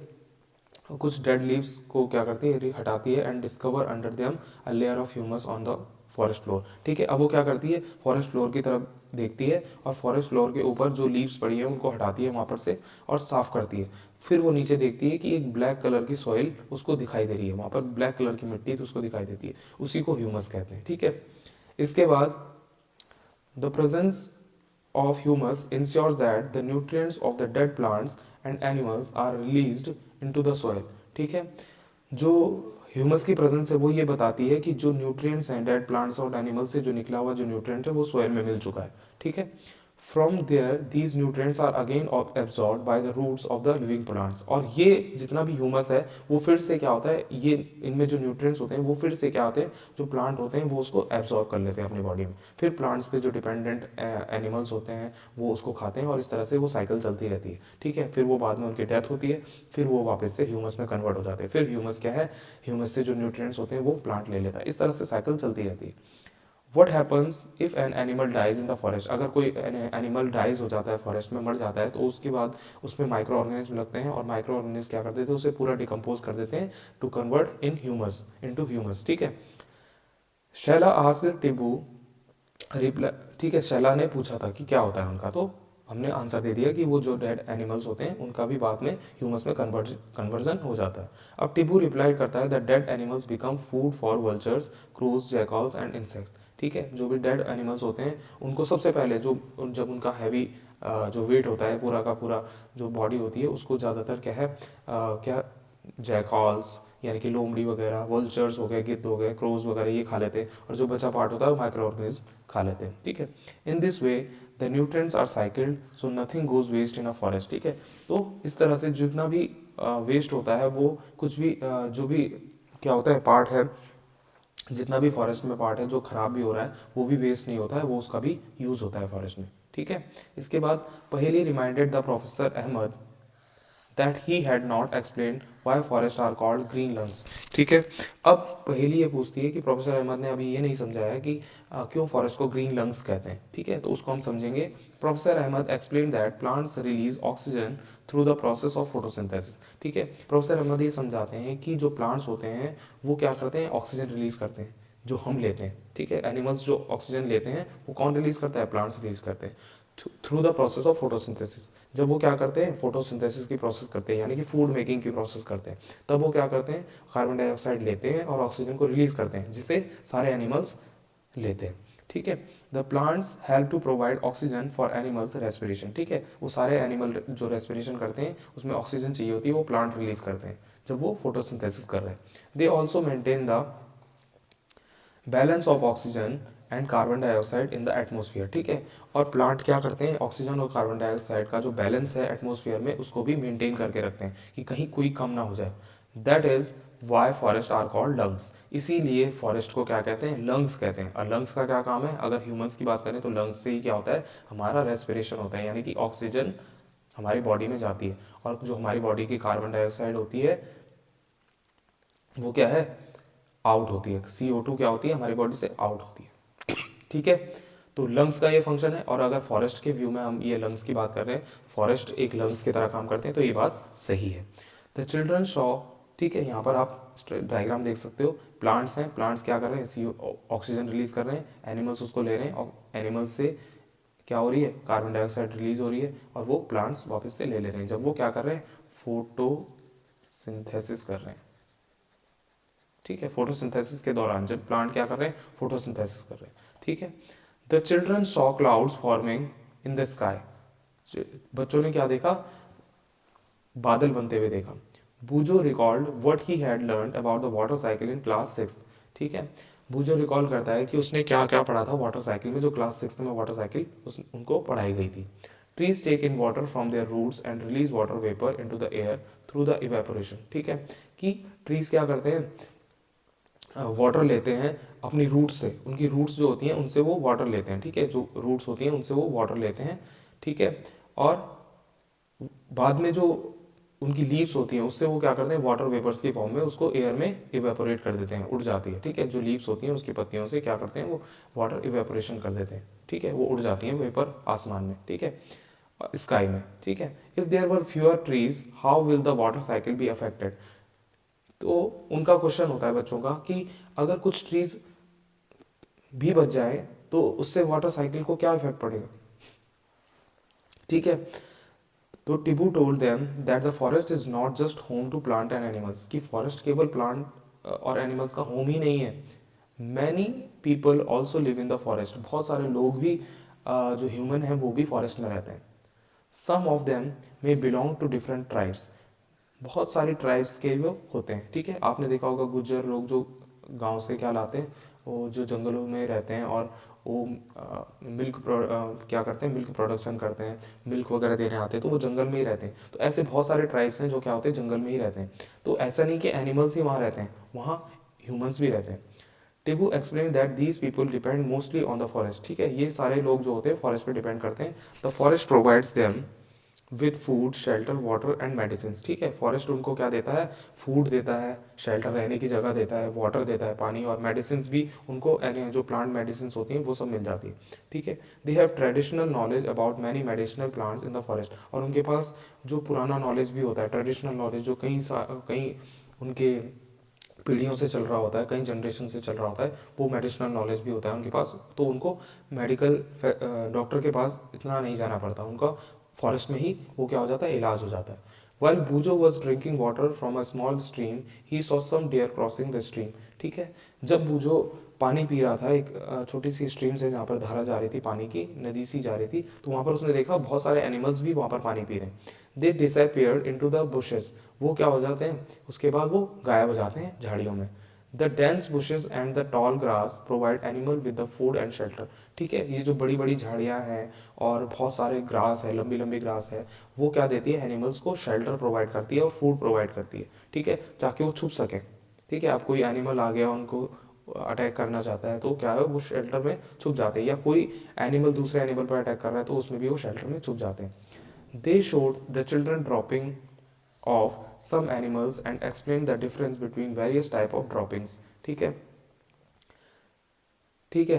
कुछ डेड लीव्स को क्या करती है, हटाती है, and discover under them a layer of humus on the forest floor. ठीक है, अब वो क्या करती है, फॉरेस्ट फ्लोर की तरफ देखती है और फॉरेस्ट फ्लोर के ऊपर जो लीव्स पड़ी है उनको हटाती है वहाँ पर से और साफ करती है। फिर वो नीचे देखती है कि एक ब्लैक कलर की सॉइल उसको दिखाई दे रही है, वहाँ पर ब्लैक कलर की मिट्टी तो उसको दिखाई देती है, उसी को ह्यूमस कहते हैं। ठीक है, इसके बाद the presence of humus ensures that the nutrients of the dead plants and animals are released into the soil। ठीक है, जो ह्यूमस की प्रेजेंस है वो ये बताती है कि जो न्यूट्रिएंट्स हैं डेड प्लांट्स और एनिमल्स से जो निकला हुआ जो न्यूट्रिएंट है वो सोयल में मिल चुका है। ठीक है, from there these nutrients are again absorb by the roots of the living plants. और ये जितना भी ह्यूमस है वो फिर से क्या होता है, ये इनमें जो न्यूट्रिएंट्स होते हैं वो फिर से क्या होते हैं, जो प्लांट होते हैं वो उसको एब्जॉर्ब कर लेते हैं अपनी बॉडी में। फिर प्लांट्स पे जो डिपेंडेंट एनिमल्स होते हैं वो उसको खाते हैं और इस तरह से वो साइकिल चलती रहती है। ठीक है, फिर वो बाद में उनकी डेथ होती है, फिर वो वापस से ह्यूमस में कन्वर्ट हो जाते हैं। फिर ह्यूमस क्या है, ह्यूमस से जो न्यूट्रिएंट्स होते हैं वो प्लांट ले लेता है। इस तरह से साइकिल चलती रहती है। What happens if an animal dies in the forest. अगर कोई एनिमल डाइज हो जाता है, फॉरेस्ट में मर जाता है, तो उसके बाद उसमें माइक्रो ऑर्गेनिज्म लगते हैं और माइक्रो ऑर्गेनिज्म क्या करते थे, उसे पूरा डिकम्पोज कर देते हैं to convert in humus into humus. ठीक है, शैला आस्क्ड टिब्बू रिप्लाई। ठीक है, शैला ने पूछा था कि क्या होता है उनका, तो हमने आंसर दे दिया कि वो जो डेड एनिमल्स होते हैं उनका भी बाद में ह्यूमस में कन्वर्जन हो जाता है। अब टिब्बू रिप्लाई करता है that dead animals become food for vultures, cruise, jackals and insects. ठीक है, जो भी डेड एनिमल्स होते हैं उनको सबसे पहले जो जब उनका हैवी जो वेट होता है पूरा का पूरा, जो बॉडी होती है उसको ज़्यादातर क्या है क्या जैकॉल्स यानी कि लोमड़ी वगैरह, वल्चर्स हो गए, गिद्ध हो गए, क्रोज वगैरह ये खा लेते हैं, और जो बचा पार्ट होता है वो माइक्रो ऑर्गेनिज्म खा लेते हैं। ठीक है, in this way the nutrients are cycled so nothing goes waste in a forest. ठीक है, तो इस तरह से जितना भी वेस्ट होता है वो कुछ भी जो भी क्या होता है पार्ट है, जितना भी फॉरेस्ट में पार्ट है जो खराब भी हो रहा है वो भी वेस्ट नहीं होता है, वो उसका भी यूज़ होता है फॉरेस्ट में। ठीक है, इसके बाद Paheli reminded the professor Ahmed that he had not explained why forests are called green lungs। ठीक है, अब पहेली ये पूछती है कि प्रोफेसर अहमद ने अभी ये नहीं समझाया कि क्यों फॉरेस्ट को ग्रीन लंग्स कहते हैं। ठीक है, तो उसको हम समझेंगे। Professor Ahmed explain that plants release oxygen through the process of photosynthesis. ठीक है, प्रोफेसर अहमद ये समझाते हैं कि जो प्लांट्स होते हैं वो क्या करते हैं, ऑक्सीजन रिलीज करते हैं जो हम लेते हैं। ठीक है, एनिमल्स जो ऑक्सीजन लेते हैं वो कौन रिलीज करता है, प्लांट्स रिलीज करते हैं through the process of photosynthesis. जब वो क्या करते हैं, फोटोसिंथेसिस की प्रोसेस करते हैं यानी कि फूड मेकिंग की प्रोसेस करते हैं, तब वो क्या करते हैं, कार्बन डाइऑक्साइड लेते हैं और ऑक्सीजन को रिलीज करते हैं जिसे सारे एनिमल्स लेते हैं। ठीक है, the plants help to provide oxygen for animals respiration. ठीक है, वो सारे एनिमल जो रेस्पिरेशन करते हैं उसमें ऑक्सीजन चाहिए होती है, वो प्लांट रिलीज करते हैं जब वो फोटोसिंथेसिस कर रहे हैं। They also maintain the balance of oxygen and carbon dioxide in the atmosphere. ठीक है, और प्लांट क्या करते हैं, ऑक्सीजन और कार्बन डाइऑक्साइड का जो बैलेंस है एटमोसफियर में उसको भी मेंटेन करके रखते हैं कि कहीं कोई कम ना हो जाए। That is why forest are called lungs. इसीलिए फॉरेस्ट को क्या कहते हैं, लंग्स कहते हैं। और लंग्स का क्या काम है, अगर ह्यूमंस की बात करें तो लंग्स से ही क्या होता है, हमारा रेस्पिरेशन होता है यानी कि ऑक्सीजन हमारी बॉडी में जाती है, और जो हमारी बॉडी की कार्बन डाइऑक्साइड होती है वो क्या है, आउट होती है। CO2 क्या होती है, हमारी बॉडी से आउट होती है। ठीक है, तो लंग्स का ये फंक्शन है। और अगर फॉरेस्ट के व्यू में हम ये लंग्स की बात कर रहे हैं, फॉरेस्ट एक लंग्स की तरह काम करते हैं, तो ये बात सही है। द चिल्ड्रन शॉ, ठीक है, यहाँ पर आप डायग्राम देख सकते हो, प्लांट्स हैं, प्लांट्स क्या कर रहे हैं, ऑक्सीजन रिलीज कर रहे हैं, एनिमल्स उसको ले रहे हैं, और एनिमल्स से क्या हो रही है, कार्बन डाइऑक्साइड रिलीज हो रही है, और वो प्लांट्स वापस से ले रहे हैं जब वो क्या कर रहे हैं, फोटोसिंथेसिस कर रहे हैं। ठीक है, फोटोसिंथेसिस के दौरान जब प्लांट क्या कर रहे हैं, फोटोसिंथेसिस कर रहे हैं। ठीक है, the children saw clouds forming in the sky. बच्चों ने क्या देखा, बादल बनते हुए देखा। Boojho recalled what he had learned about the water cycle in class 6। ठीक है, बूजो रिकॉल करता है कि उसने क्या क्या पढ़ा था वाटर साइकिल में, जो क्लास 6 में वाटर साइकिल उनको पढ़ाई गई थी। Trees take in water from their roots and release water vapour into the air through the evaporation. ठीक है, कि ट्रीज क्या करते हैं, वाटर लेते हैं अपनी रूट्स से, उनकी रूट्स जो होती हैं उनसे वो वाटर लेते हैं। ठीक है, जो रूट्स होती हैं उनसे वो वाटर लेते हैं। ठीक है, और बाद में जो उनकी लीव्स होती हैं उससे वो क्या करते हैं, वाटर वेपर्स की फॉर्म में उसको एयर में इवेपोरेट कर देते हैं, उड़ जाती है। ठीक है, जो लीव्स होती हैं उसकी पत्तियों से क्या करते हैं, वो वाटर इवेपोरेशन कर देते हैं। ठीक है, वो उड़ जाती हैं वेपर आसमान में। ठीक है, स्काई में। ठीक है, if there were fewer trees how will the water cycle be affected. तो उनका क्वेश्चन होता है बच्चों का कि अगर कुछ ट्रीज भी बच जाए तो उससे वाटर साइकिल को क्या इफेक्ट पड़ेगा। ठीक है, तो Tibu told them that the forest is not just home to plant and animals, कि फॉरेस्ट केवल प्लांट और एनिमल्स का होम ही नहीं है। Many people also live in the forest, बहुत सारे लोग भी जो ह्यूमन हैं वो भी फॉरेस्ट में रहते हैं। Some of them may belong to different tribes, बहुत सारी ट्राइब्स के वो होते हैं। ठीक है, आपने देखा होगा गुज्जर लोग जो गांव से क्या लाते हैं, वो जो जंगलों में रहते हैं और वो मिल्क क्या करते हैं, मिल्क प्रोडक्शन करते हैं, मिल्क वगैरह देने आते हैं, तो वो जंगल में ही रहते हैं। तो ऐसे बहुत सारे ट्राइब्स हैं जो क्या होते हैं, जंगल में ही रहते हैं। तो ऐसा नहीं कि एनिमल्स ही वहाँ रहते हैं, वहाँ ह्यूमंस भी रहते हैं। Tibu explain that these people depend mostly on the forest. ठीक है, ये सारे लोग जो होते हैं फॉरेस्ट पे डिपेंड करते हैं। The forest provides them with food, shelter, water and medicine. ठीक है, फॉरेस्ट उनको क्या देता है, फूड देता है, शेल्टर रहने की जगह देता है, वाटर देता है, पानी, और मेडिसिन भी उनको जो प्लांट मेडिसिन होती हैं वो सब मिल जाती है। ठीक है, they have traditional knowledge about many medicinal plants in the forest, और उनके पास जो पुराना नॉलेज भी होता है, ट्रेडिशनल नॉलेज जो कहीं उनके पीढ़ियों से चल रहा होता है, कई जनरेशन से चल रहा होता है, वो मेडिसिनल नॉलेज भी होता है उनके पास। तो उनको मेडिकल डॉक्टर के पास इतना नहीं जाना पड़ता, उनका फॉरेस्ट में ही वो क्या हो जाता है, इलाज हो जाता है। While Bujo was drinking water from a small stream, he saw some deer crossing the stream। ठीक है, जब बूजो पानी पी रहा था, एक छोटी सी स्ट्रीम से जहाँ पर धारा जा रही थी, पानी की नदी सी जा रही थी, तो वहाँ पर उसने देखा बहुत सारे एनिमल्स भी वहाँ पर पानी पी रहे हैं। दे डिसअपियर्ड इनटू द बुशेस, वो क्या हो जाते हैं, उसके बाद वो गायब हो जाते हैं झाड़ियों में। The dense bushes and the tall grass provide animal with the food and shelter. ठीक है, ये जो बड़ी बड़ी झाड़ियाँ हैं और बहुत सारे ग्रास है, लंबी लंबी ग्रास है, वो क्या देती है, एनिमल्स को शेल्टर प्रोवाइड करती है और फूड प्रोवाइड करती है। ठीक है, ताकि वो छुप सके। ठीक है, अब कोई एनिमल आ गया उनको अटैक करना चाहता है तो क्या है, वो शेल्टर में छुप जाते हैं, या कोई एनिमल दूसरे एनिमल पर अटैक कर रहा है तो उसमें भी वो शेल्टर में छुप जाते हैं। They showed the children dropping of some animals and explain the difference between various type of droppings. ठीक है, ठीक है,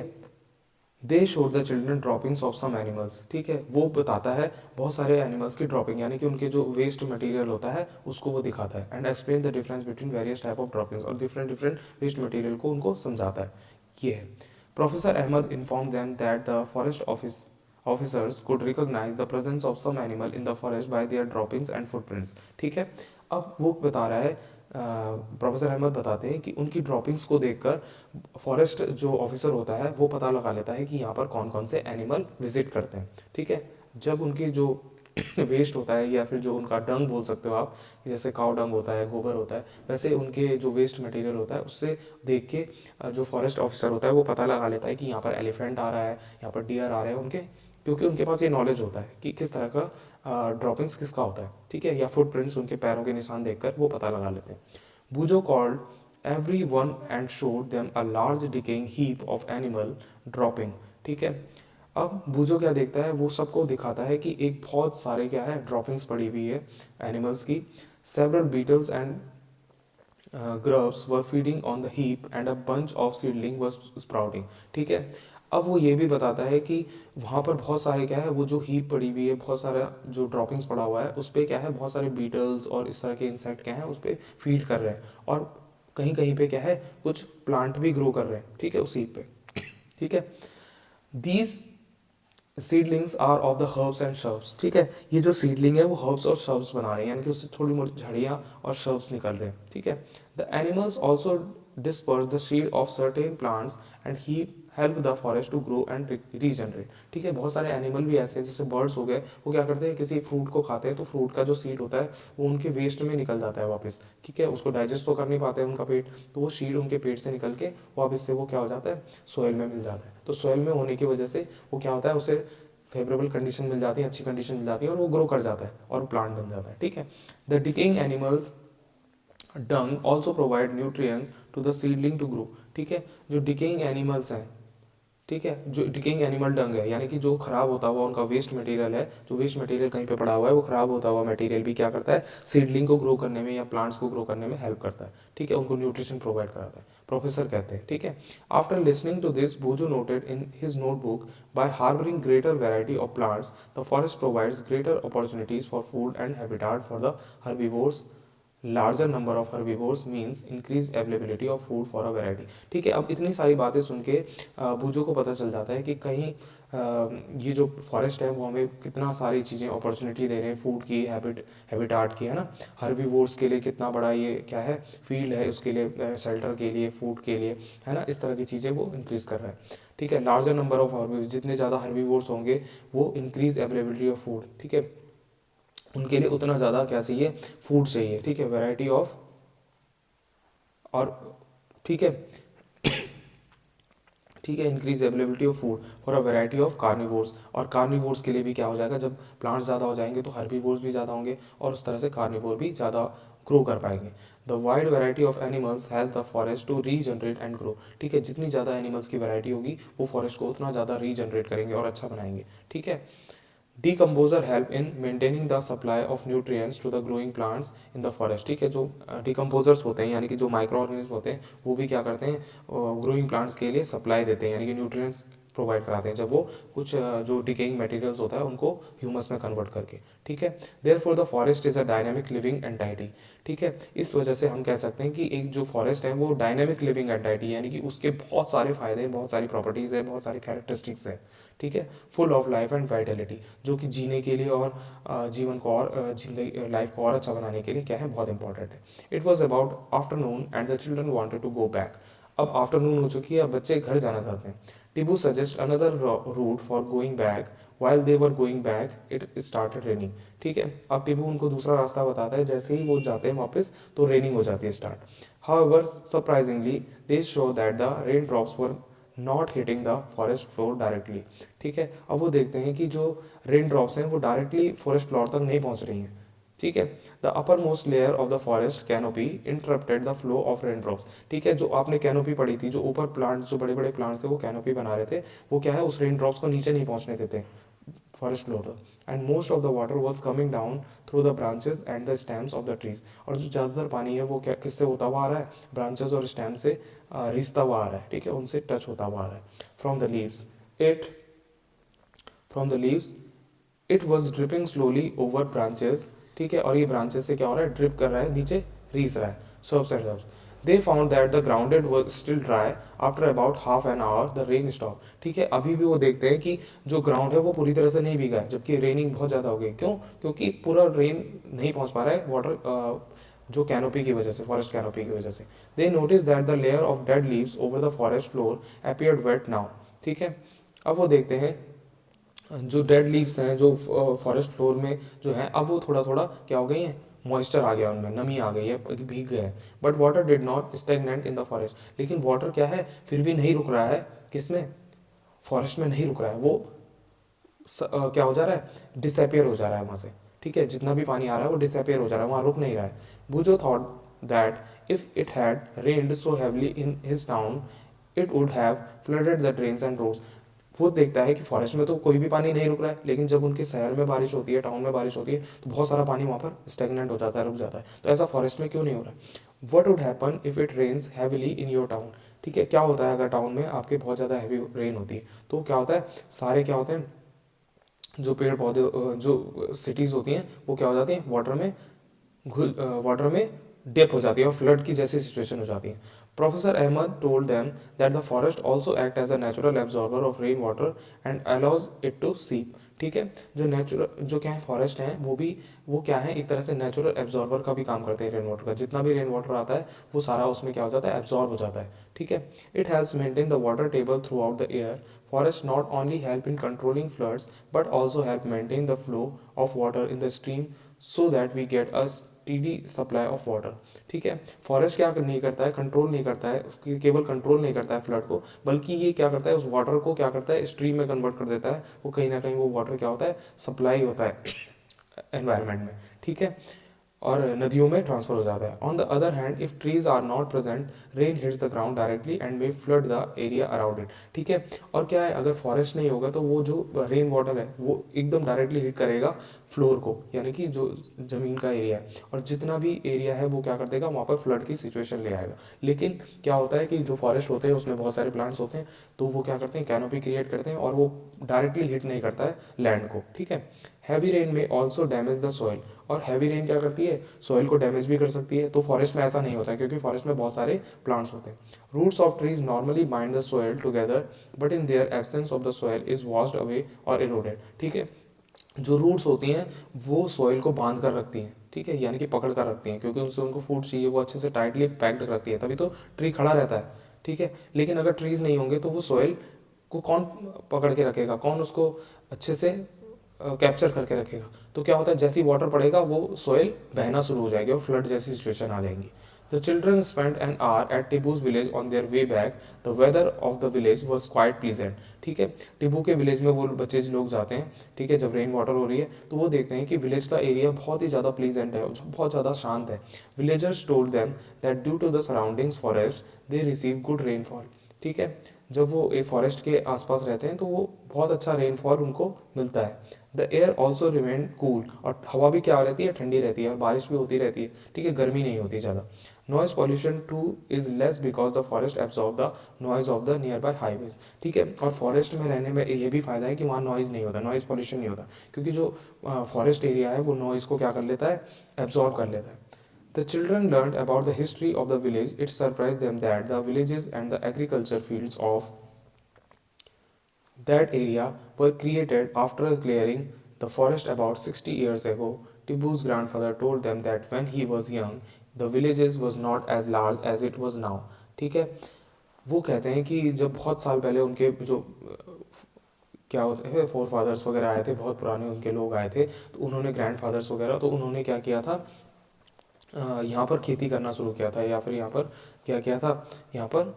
they show the children droppings of some animals. ठीक है, वो बताता है बहुत सारे एनिमल्स की ड्रॉपिंग, यानी कि उनके जो वेस्ट मटेरियल होता है उसको वो दिखाता है। And explain the difference between various type of droppings, और डिफरेंट डिफरेंट वेस्ट मटेरियल को उनको समझाता है। ये है। Professor Ahmed inform them that the forest officers could recognize the presence of some animal in the forest by their droppings and footprints। ठीक है, अब वो बता रहा है, प्रोफेसर अहमद बताते हैं कि उनकी ड्रॉपिंग्स को देखकर फॉरेस्ट जो ऑफिसर होता है वो पता लगा लेता है कि यहाँ पर कौन कौन से एनिमल विजिट करते हैं। ठीक है, जब उनकी जो वेस्ट होता है, या फिर जो उनका डंग बोल सकते हो आप, जैसे काव डंग होता है, गोबर होता है, वैसे उनके जो वेस्ट मटेरियल होता है उससे देख के जो फॉरेस्ट ऑफिसर होता है वो पता लगा लेता है कि यहाँ पर एलिफेंट आ रहा है, यहाँ पर डियर आ रहे हैं उनके, क्योंकि उनके पास ये नॉलेज होता है कि किस तरह का ड्रॉपिंग्स किसका होता है। ठीक है, या फुटप्रिंट्स, उनके पैरों के निशान देखकर वो पता लगा लेते हैं। Boojho called everyone and showed them a large decaying heap of animal dropping. ठीक है, अब बूजो क्या देखता है, वो सबको दिखाता है कि एक बहुत सारे क्या है, ड्रॉपिंग्स पड़ी हुई है एनिमल्स की। Several beetles and grubs were feeding on the heap and a bunch of seedling was sprouting। ठीक है, अब वो ये भी बताता है कि वहाँ पर बहुत सारे क्या है, वो जो हीप पड़ी हुई है, बहुत सारा जो ड्रॉपिंग्स पड़ा हुआ है उस पर क्या है, बहुत सारे बीटल्स और इस तरह के इंसेक्ट क्या है उस पर फीड कर रहे हैं, और कहीं कहीं पे क्या है, कुछ प्लांट भी ग्रो कर रहे हैं। ठीक है, उस हीप पे। ठीक है, these seedlings are of the herbs and shrubs. ठीक है, ये जो सीडलिंग है वो हर्ब्स और शर्ब्स बना रहे हैं, यानी कि उससे थोड़ी मोटी झाड़ियाँ और शर्ब्स निकल रहे हैं। ठीक है, the animals also disperse the seed of certain plants and he help the forest to grow and regenerate. ठीक है, बहुत सारे एनिमल भी ऐसे हैं, जैसे बर्ड्स हो गए, वो क्या करते हैं, किसी फ्रूट को खाते हैं तो फ्रूट का जो सीड होता है वो उनके वेस्ट में निकल जाता है वापस। ठीक है, उसको डाइजेस्ट तो कर नहीं पाते हैं उनका पेट, तो वो सीड उनके पेट से निकल के वापस से वो क्या हो जाता है, सोयल में मिल जाता है। तो सोयल में होने की वजह से वो क्या होता है, उसे फेवरेबल कंडीशन मिल जाती है, अच्छी कंडीशन मिल जाती है, और वो ग्रो कर जाता है और प्लांट बन जाता है। ठीक है, the decaying animals dung also provide nutrients to the seedling to grow. ठीक है, जो डिकेइंग एनिमल्स हैं, ठीक है, जो डिकेइंग एनिमल डंग है, यानी कि जो खराब होता हुआ उनका वेस्ट मटेरियल है, जो वेस्ट मटेरियल कहीं पे पड़ा हुआ है, वो खराब होता हुआ मटेरियल भी क्या करता है, सीडलिंग को ग्रो करने में या प्लांट्स को ग्रो करने में हेल्प करता है। ठीक है, उनको न्यूट्रिशन प्रोवाइड कराता है, प्रोफेसर कहते हैं। ठीक है, after listening to this Boojho noted in his notebook, by harbouring greater variety of plants the forest provides greater opportunities for food and habitat for the herbivores. Larger number of herbivores means increase availability of food for a variety. ठीक है, अब इतनी सारी बातें सुन के बूजो को पता चल जाता है कि कहीं ये जो फॉरेस्ट है वो हमें कितना सारी चीज़ें अपॉर्चुनिटी दे रहे हैं, फूड की, हैबिटाट की, है ना, हर्बीवोर्स के लिए कितना बड़ा ये क्या है, फील्ड है, उसके लिए शेल्टर के लिए, फूड के लिए, है ना, इस तरह की चीज़ें वो इंक्रीज़ कर रहा है। ठीक है, लार्जर नंबर ऑफ हर्बीवोर्स, जितने ज़्यादा हर्बीवोर्स होंगे वो इंक्रीज अवेलेबिलिटी ऑफ फूड। ठीक है, उनके लिए उतना ज़्यादा क्या चाहिए, फूड चाहिए। ठीक है, वैरायटी ऑफ, और ठीक है, ठीक है, increase availability of food for a variety of carnivores, और कार्निवोर्स के लिए भी क्या हो जाएगा, जब प्लांट्स ज़्यादा हो जाएंगे तो हर्बीवोर्स भी ज़्यादा होंगे, और उस तरह से कार्निवोर भी ज़्यादा ग्रो कर पाएंगे। The wide variety of animals help the forest to regenerate and grow. ठीक है, जितनी ज़्यादा एनिमल्स की वैरायटी होगी वो फॉरेस्ट को उतना ज़्यादा रीजनरेट करेंगे और अच्छा बनाएंगे। ठीक है, decomposer help in maintaining the supply of nutrients to the growing plants in the forest। ठीक है, जो डिकम्पोजर्स होते हैं, यानी कि जो माइक्रो ऑर्गेनिज्म होते हैं, वो भी क्या करते हैं, ग्रोइंग प्लांट्स के लिए सप्लाई देते हैं, यानी कि न्यूट्रिएंट्स प्रोवाइड कराते हैं, जब वो कुछ जो डिकेइंग मटेरियल्स होता है उनको ह्यूमस में कन्वर्ट करके। ठीक है, therefore the forest is a dynamic living entity. ठीक है, इस वजह से हम कह सकते हैं कि एक जो फॉरेस्ट है वो डायनामिक लिविंग एंटाइटी, यानी कि उसके बहुत सारे फायदे हैं, बहुत सारी प्रॉपर्टीज़ है, बहुत सारी कैरेक्टरिस्टिक्स है। ठीक है, full of life and Vitality, जो कि जीने के लिए और जीवन को और जिंदगी लाइफ को और अच्छा बनाने के लिए क्या है, बहुत इंपॉर्टेंट है। It was about afternoon and the children wanted to go back. अब आफ्टरनून हो चुकी है, अब बच्चे घर जाना चाहते हैं। Tibu suggest another route for going back. While they were going back it started raining. ठीक है, अब टिबू उनको दूसरा रास्ता बताता है, जैसे ही वो जाते हैं वापस तो रेनिंग हो जाती है start. However surprisingly they show that the rain drops were not hitting the forest floor directly. ठीक है, अब वो देखते हैं कि जो रेन ड्रॉप्स हैं वो डायरेक्टली फॉरेस्ट फ्लोर तक नहीं पहुंच रही हैं। ठीक है, the upper most layer of the forest canopy interrupted the flow of rain drops. ठीक है, जो आपने कैनोपी पढ़ी थी, जो ऊपर प्लांट्स, जो बड़े बड़े प्लांट्स थे वो कैनोपी बना रहे थे, वो क्या है, उस रेन ड्रॉप्स को नीचे नहीं पहुंचने देते फॉरेस्ट फ्लोर तक। And most of the water was coming down through the branches and the stems of the trees. और जो ज़्यादातर पानी है वो क्या किससे होता हुआ आ रहा है, ब्रांचेस और स्टेम से रिश्ता हुआ आ रहा है। ठीक है, उनसे टच होता हुआ आ रहा है। From the leaves it from the leaves it was dripping slowly over branches. ठीक है, और ये ब्रांचेस से क्या हो रहा है, ड्रिप कर रहा है, नीचे रीस रहा है। Shrubs and shrubs they found that the grounded was still dry after about half an hour the rain stop. ठीक है, अभी भी वो देखते हैं कि जो ग्राउंड है वो पूरी तरह से नहीं भीगा है, जबकि रेनिंग बहुत ज़्यादा हो गई। क्यों? क्योंकि पूरा रेन नहीं पहुंच पा रहा है वाटर, जो कैनोपी की वजह से, फॉरेस्ट कैनोपी की वजह से। They notice that the layer of dead leaves over the forest floor appeared wet now. ठीक है, अब वो देखते हैं जो डेड लीव्स हैं जो फॉरेस्ट फ्लोर में जो हैं, अब वो थोड़ा थोड़ा क्या हो गई हैं, मॉइस्चर आ गया उनमें, नमी आ गई है, भीग गए हैं। But water did not stagnant in the forest. लेकिन वाटर क्या है, फिर भी नहीं रुक रहा है, किसमें, फॉरेस्ट में नहीं रुक रहा है, वो क्या हो जा रहा है, डिसअपियर हो जा रहा है वहाँ से। ठीक है, जितना भी पानी आ रहा है वो डिसअपियर हो जा रहा है, वहाँ रुक नहीं रहा है। Boojho thought that if it had rained so heavily in his town it would have flooded the drains and roads. वो देखता है कि फॉरेस्ट में तो कोई भी पानी नहीं रुक रहा है, लेकिन जब उनके शहर में बारिश होती है, टाउन में बारिश होती है, तो बहुत सारा पानी वहाँ पर स्टेगनेंट हो जाता है, रुक जाता है। तो ऐसा फॉरेस्ट में क्यों नहीं हो रहा है? What would happen if it rains heavily in your town. ठीक है, क्या होता है अगर टाउन में आपके बहुत ज़्यादा हैवी रेन होती है, तो क्या होता है, सारे क्या होते हैं, जो पेड़ पौधे, जो सिटीज़ होती हैं वो क्या हो जाती हैं, वाटर में डेप हो जाती है और फ्लड की जैसी सिचुएशन हो जाती है। Professor Ahmed told them that the forest also act as a natural absorber of rain water and allows it to seep. ठीक है, जो नेचुरल, जो क्या है, फॉरेस्ट हैं वो क्या है, एक तरह से नेचुरल एब्जॉर्बर का भी काम करते हैं रेन वाटर का। जितना भी रेन वाटर आता है वो सारा उसमें क्या हो जाता है, एब्जॉर्ब हो जाता है। ठीक है, it helps maintain the water table through out the air. Forests not only help in controlling floods but also help maintain the flow of water in the stream so that we get a steady supply of water। ठीक है, forest क्या नहीं करता है, control नहीं करता है, केवल कंट्रोल नहीं करता है फ्लड को, बल्कि ये क्या करता है, उस वाटर को क्या करता है, स्ट्रीम में कन्वर्ट कर देता है। वो कहीं ना कहीं वो वाटर क्या होता है, सप्लाई होता है एनवायरनमेंट में। ठीक है, और नदियों में ट्रांसफर हो जाता है। On the other hand if trees are not present rain hits the ground directly and may flood the area around it. ठीक है, और क्या है, अगर फॉरेस्ट नहीं होगा तो वो जो रेन वाटर है वो एकदम डायरेक्टली हिट करेगा फ्लोर को, यानी कि जो जमीन का एरिया है, और जितना भी एरिया है वो क्या कर देगा, वहाँ पर फ्लड की सिचुएशन ले आएगा। लेकिन क्या होता है कि जो फॉरेस्ट होते हैं उसमें बहुत सारे प्लांट्स होते हैं, तो वो क्या करते हैं, कैनोपी क्रिएट करते हैं और वो डायरेक्टली हिट नहीं करता है लैंड को। ठीक है, हैवी रेन में ऑल्सो डैमेज द सॉइल। और हैवी रेन क्या करती है, सॉइल को डैमेज भी कर सकती है। तो फॉरेस्ट में ऐसा नहीं होता है, क्योंकि फॉरेस्ट में बहुत सारे प्लांट्स होते हैं। Roots of trees normally bind the soil together but in their absence of the soil is washed away और इरोडेड। ठीक है, जो रूट्स होती हैं वो सॉइल को बांध कर रखती हैं। ठीक है, यानी कि पकड़ कर रखती हैं, क्योंकि उनसे उनको फूड चाहिए, वो अच्छे से टाइटली पैक्ड रखती है, तभी तो ट्री खड़ा रहता है। ठीक है, लेकिन अगर ट्रीज नहीं होंगे तो वो सॉइल को कौन पकड़ के रखेगा, कौन उसको अच्छे से कैप्चर करके रखेगा। तो क्या होता है, जैसी वाटर पड़ेगा वो सॉइल बहना शुरू हो जाएगी और फ्लड जैसी सिचुएशन आ जाएंगी। The children spent an hour at Tibu's village on their way back. The weather of the village was quite pleasant. ठीक है, टिबू के विलेज में वो बच्चे लोग जाते हैं, ठीक है, जब रेन वाटर हो रही है तो वो देखते हैं कि विलेज का एरिया बहुत ही ज़्यादा प्लीजेंट है, बहुत ज़्यादा शांत है। Villagers told them that due to the surroundings forest they receive good rainfall. ठीक है, जब वो एक फॉरेस्ट के आसपास रहते हैं तो वो बहुत अच्छा रेनफॉल उनको मिलता है। The air also remain cool, और हवा भी क्या रहती है, ठंडी रहती है, और बारिश भी होती रहती है। ठीक है, गर्मी नहीं होती ज़्यादा। Noise pollution two is less because the forest absorb the noise of the near by highways. ठीक है, और फॉरेस्ट में रहने में ये भी फायदा है कि वहाँ नॉइज नहीं होता, नॉइज पॉल्यूशन नहीं होता, क्योंकि जो फॉरेस्ट एरिया है वो नॉइज को क्या कर लेता है, एब्जॉर्ब कर लेता है। The children learned about the history of the village. It surprised them that the villages and the agriculture fields of that area were created after clearing the forest about 60 years ago. Tibu's grandfather told them that when he was young, the villages was not as large as it was now. ठीक है, वो कहते हैं कि जब बहुत साल पहले उनके जो क्या होते हैं फोर फादर्स वगैरह आए थे, बहुत पुराने उनके लोग आए थे, तो उन्होंने ग्रैंड फादर्स वगैरह, तो उन्होंने क्या किया था, यहाँ पर खेती करना शुरू किया था, या फिर यहाँ पर क्या किया था, यहाँ पर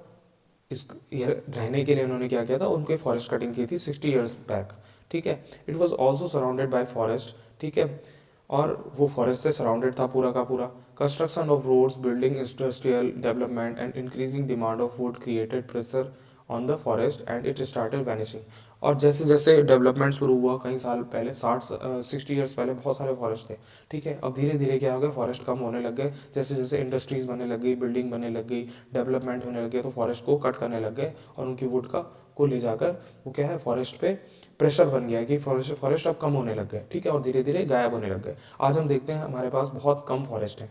इस ये रहने के लिए उन्होंने क्या किया था, उनके फॉरेस्ट कटिंग की थी 60 ईयर्स बैक। ठीक है, it was also surrounded by forest. ठीक है, और वो फॉरेस्ट से सराउंडेड था पूरा का पूरा। Construction of roads, building, industrial development and increasing demand of wood created pressure on the forest and it started vanishing. और जैसे जैसे डेवलपमेंट शुरू हुआ कई साल पहले, 60 ईयर्स पहले बहुत सारे फॉरेस्ट थे। ठीक है, अब धीरे धीरे क्या हो गया, फॉरेस्ट कम होने लग गए, जैसे जैसे इंडस्ट्रीज बनने लग गई, बिल्डिंग बनने लग गई, डेवलपमेंट होने लग गया, तो फॉरेस्ट को कट करने लग गए और उनकी वुड का को ले जाकर वो क्या है, फॉरेस्ट पे प्रेशर बन गया कि फॉरेस्ट अब कम होने लग गए। ठीक है, और धीरे धीरे गायब होने लग गए। आज हम देखते हैं हमारे पास बहुत कम फॉरेस्ट है।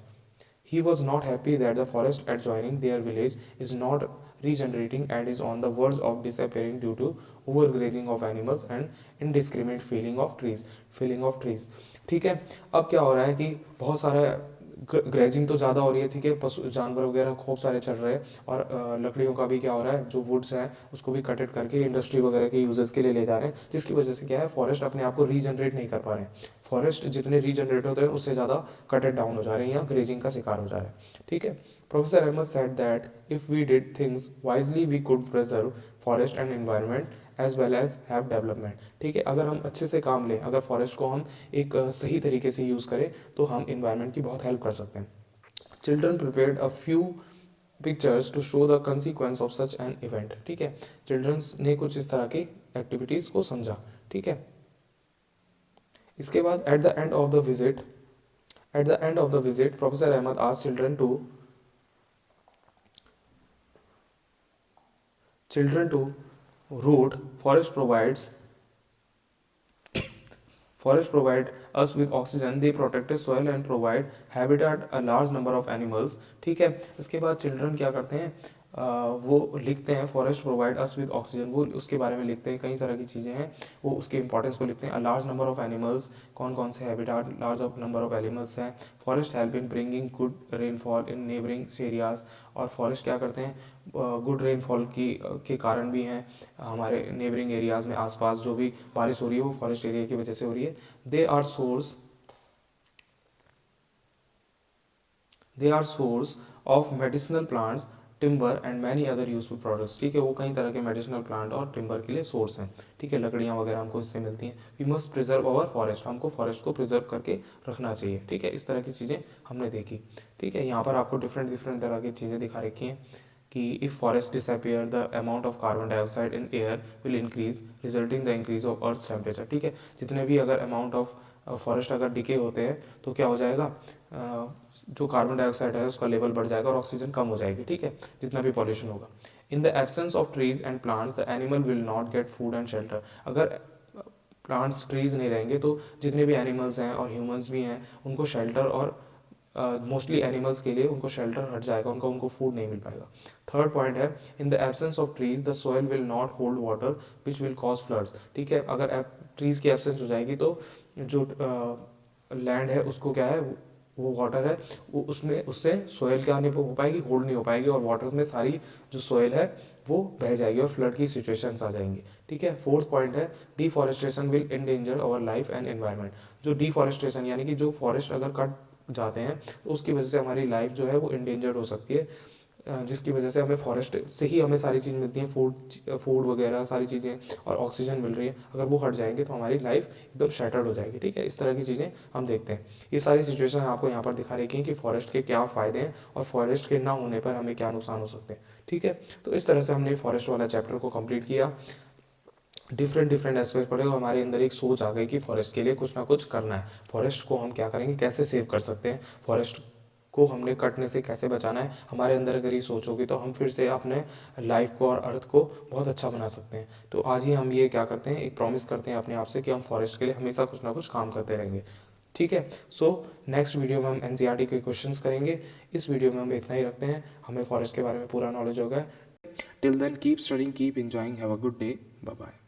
He was not happy that the forest adjoining their village is not regenerating and is on the verge of disappearing due to overgrazing of animals and indiscriminate felling of trees। ठीक है, अब क्या हो रहा है कि बहुत सारा ग्रेजिंग तो ज़्यादा हो रही है। ठीक है, पशु जानवर वगैरह खूब सारे चल रहे हैं, और लकड़ियों का भी क्या हो रहा है, जो वुड्स है उसको भी कटेड करके इंडस्ट्री वगैरह के यूजेस के लिए ले जा रहे हैं, जिसकी वजह से क्या है, फॉरेस्ट अपने आप को रीजनरेट नहीं कर पा रहे हैं। फॉरेस्ट जितने रीजनरेट होते हैं उससे ज़्यादा कटेड डाउन हो जा रहे हैं या ग्रेजिंग का शिकार हो जा रहे हैं। ठीक है, professor Ahmed said that if we did things wisely we could preserve forest and environment as well as have development. ठीक है, अगर हम अच्छे से काम लें, अगर फॉरेस्ट को हम एक सही तरीके से यूज़ करें, तो हम इन्वायरमेंट की बहुत हेल्प कर सकते हैं। Children prepared a few pictures to show the consequence of such an event. ठीक है, चिल्ड्रंस ने कुछ इस तरह की एक्टिविटीज़ को समझा। ठीक है, इसके बाद at the end of the visit professor Ahmed asked children to root forest provide us with oxygen, they protect soil and provide habitat a large number of animals। ठीक है, इसके बाद चिल्ड्रन क्या करते हैं, वो लिखते हैं forest provide us with oxygen, वो उसके बारे में लिखते हैं, कई तरह की चीज़ें हैं, वो उसके इंपॉर्टेंस को लिखते हैं। A large number of animals, कौन कौन से habitat, large number of animals हैं। Forest help in bringing good rainfall in neighbouring areas, और फॉरेस्ट क्या करते हैं, गुड रेनफॉल के कारण भी हैं हमारे नेबरिंग एरियाज़ में, आसपास जो भी बारिश हो रही है वो फॉरेस्ट एरिया की वजह से हो रही है। They are source of medicinal plants, timber and many other useful products. ठीक है, वो कई तरह के मेडिसिनल प्लांट और टिम्बर के लिए सोर्स हैं। ठीक है, लकड़ियाँ वगैरह हमको इससे मिलती हैं। We must preserve our forest, हमको फॉरेस्ट को प्रिजर्व करके रखना चाहिए। ठीक है, इस तरह की चीज़ें हमने देखी। ठीक है, यहाँ पर आपको डिफरेंट तरह की चीज़ें दिखा रखी हैं कि if forest disappear the amount of carbon dioxide in air will increase resulting the increase of earth temperature. ठीक है, जितने भी अगर अमाउंट ऑफ फॉरेस्ट अगर डिके होते हैं तो क्या हो जाएगा, जो कार्बन डाइऑक्साइड है उसका लेवल बढ़ जाएगा और ऑक्सीजन कम हो जाएगी। ठीक है, जितना भी पॉल्यूशन होगा। In the absence of trees and plants the animal will not get food and shelter. अगर प्लांट्स ट्रीज नहीं रहेंगे तो जितने भी एनिमल्स हैं और ह्यूमंस भी हैं उनको शेल्टर, और मोस्टली एनिमल्स के लिए उनको शेल्टर हट जाएगा, उनको फूड नहीं मिल पाएगा। थर्ड पॉइंट है, in the absence of trees the soil will not hold water which will cause floods. ठीक है, अगर ट्रीज की एब्सेंस हो जाएगी तो जो लैंड है उसको क्या है, वो वाटर है वो उसमें उससे सॉइल क्या नहीं हो पाएगी, होल्ड नहीं हो पाएगी, और वाटर में सारी जो सॉइल है वो बह जाएगी और फ्लड की सिचुएशंस आ जाएंगी। ठीक है, फोर्थ पॉइंट है, deforestation will endanger our life and environment. जो डिफॉरेस्टेशन यानी कि जो फॉरेस्ट अगर कट जाते हैं तो उसकी वजह से हमारी लाइफ जो है वो इंडेंजर्ड हो सकती है, जिसकी वजह से हमें फॉरेस्ट से ही हमें सारी चीज़ मिलती है, फूड वगैरह सारी चीज़ें, और ऑक्सीजन मिल रही है। अगर वो हट जाएंगे तो हमारी लाइफ एकदम शैटर्ड हो जाएगी। ठीक है, इस तरह की चीज़ें हम देखते हैं। ये सारी सिचुएशन आपको यहाँ पर दिखा रखी है कि फॉरेस्ट के क्या फ़ायदे हैं और फॉरेस्ट के ना होने पर हमें क्या नुकसान हो सकते हैं। ठीक है, तो इस तरह से हमने फॉरेस्ट वाला चैप्टर को कंप्लीट किया। डिफरेंट एस्पेक्ट पढ़े और हमारे अंदर एक सोच आ गई कि फॉरेस्ट के लिए कुछ ना कुछ करना है। फॉरेस्ट को हम क्या करेंगे, कैसे सेव कर सकते हैं, फॉरेस्ट को हमने कटने से कैसे बचाना है। हमारे अंदर अगर ये सोच होगी तो हम फिर से अपने लाइफ को और अर्थ को बहुत अच्छा बना सकते हैं। तो आज ही हम ये क्या करते हैं, एक प्रॉमिस करते हैं अपने आप से कि हम फॉरेस्ट के लिए हमेशा कुछ ना कुछ काम करते रहेंगे। ठीक है, सो नेक्स्ट वीडियो में हम एनसीईआरटी के क्वेश्चंस करेंगे। इस वीडियो में हम इतना ही रखते हैं, हमें फॉरेस्ट के बारे में पूरा नॉलेज हो गया। Till then keep studying, keep enjoying, have a good day, bye bye.